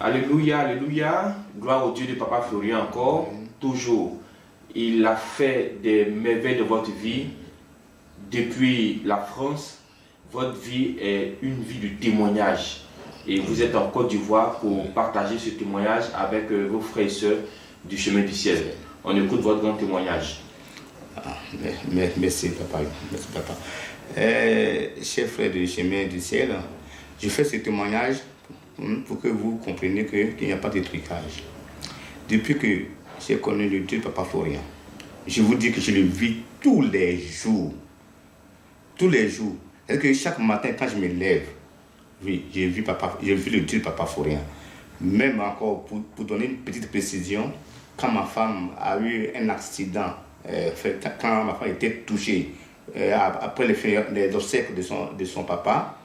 Alléluia, alléluia. Gloire au Dieu de Papa Florian encore. Toujours, il a fait des merveilles de votre vie. Depuis la France, votre vie est une vie de témoignage. Et vous êtes en Côte d'Ivoire pour partager ce témoignage avec vos frères et sœurs du chemin du ciel. On écoute votre grand témoignage. Merci papa. Merci papa. Chers frères du chemin du ciel, je fais ce témoignage pour que vous compreniez qu'il n'y a pas de trucage. Depuis que j'ai connu le Dieu Papa Florian, je vous dis que je le vis tous les jours. Tous les jours. C'est-à-dire que chaque matin, quand je me lève, oui, j'ai vu le Dieu Papa Florian. Même encore, pour donner une petite précision, quand ma femme a eu un accident, quand ma femme était touchée, après les obsèques de son papa,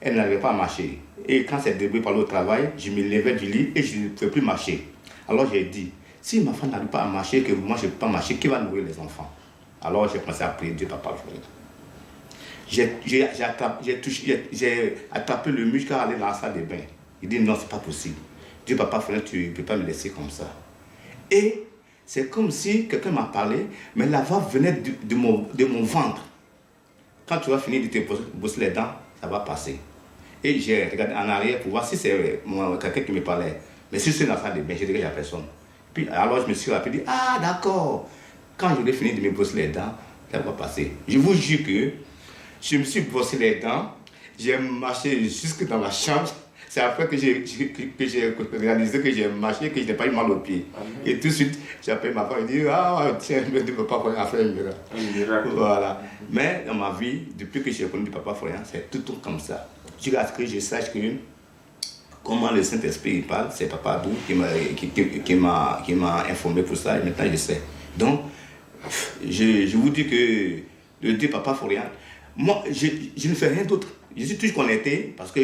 elle n'arrivait pas à marcher. Et quand c'est début par le travail, je me levais du lit et je ne pouvais plus marcher. Alors j'ai dit, si ma femme n'arrive pas à marcher, que moi je ne peux pas marcher, qui va nourrir les enfants? Alors j'ai commencé à prier Dieu Papa Florian. J'ai attrapé le muscle à aller dans la salle de bain. Il dit non, c'est pas possible. Dieu Papa Florian, tu ne peux pas me laisser comme ça. Et c'est comme si quelqu'un m'a parlé, mais la voix venait de mon ventre. Quand tu vas finir de te brosser les dents, ça va passer. Et j'ai regardé en arrière pour voir si c'est quelqu'un qui me parlait. Mais si c'est dans la salle de bain, je dirais qu'il n'y a personne. Puis alors je me suis rappelé, ah d'accord, quand j'aurai fini de me brosser les dents, ça va passer. Je vous jure que je me suis brossé les dents, j'ai marché jusque dans ma chambre. C'est après que j'ai réalisé que j'ai marché, que je n'ai pas eu mal aux pieds. Et tout de suite, j'ai appelé ma femme et dit, ah tiens, ne peux pas faire un miracle. Voilà. Mais dans ma vie, depuis que j'ai connu le Papa Florian, c'est tout comme ça. Jusqu'à ce que je sache comment le Saint-Esprit parle, c'est Papa Abou qui m'a informé pour ça, et maintenant je sais. Donc, je vous dis que le Dieu Papa Florian, moi, je ne fais rien d'autre. Je suis toujours connecté parce que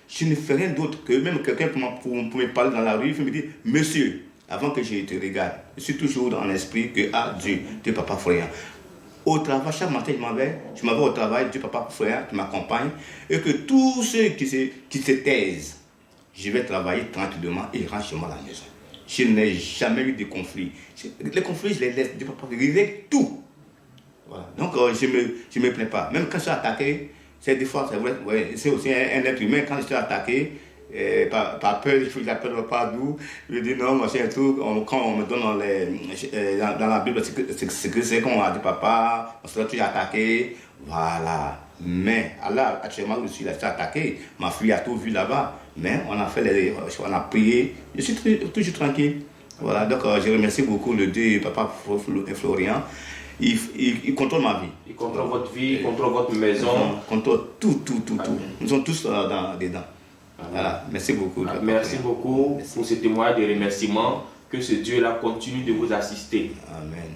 je ne fais rien d'autre que même quelqu'un pour me parler dans la rue, il me dit, monsieur, avant que je te regarde, je suis toujours dans l'esprit que, Dieu Papa Florian. Au travail, chaque matin, je m'en vais au travail, Dieu Papa Florian qui m'accompagne, et que tous ceux qui se taisent, je vais travailler tranquillement et rentre chez moi à la maison. Je n'ai jamais eu de conflit. Les conflits, je les laisse, Dieu Papa Florian, il règle tout. Voilà. Donc, je me plains pas. Même quand je suis attaqué, c'est des fois, c'est vrai, ouais, c'est aussi un être humain. Quand je suis attaqué, par peur, il faut que j'appelle le Padou. Je dis non, moi, c'est un truc. Quand on me donne dans la Bible, c'est qu'on a dit papa, on sera toujours attaqué. Voilà. Mais là, actuellement, je suis attaqué. Ma fille a tout vu là-bas. Mais on a fait on a prié. Je suis toujours tranquille. Voilà. Donc, je remercie beaucoup le Dieu, Papa Florian. Il contrôle ma vie. Il contrôle votre vie, il contrôle votre maison. Il contrôle tout. Nous sommes tous dedans. Voilà. Merci beaucoup. Merci beaucoup pour ce témoignage de remerciement. Que ce Dieu-là continue de vous assister. Amen.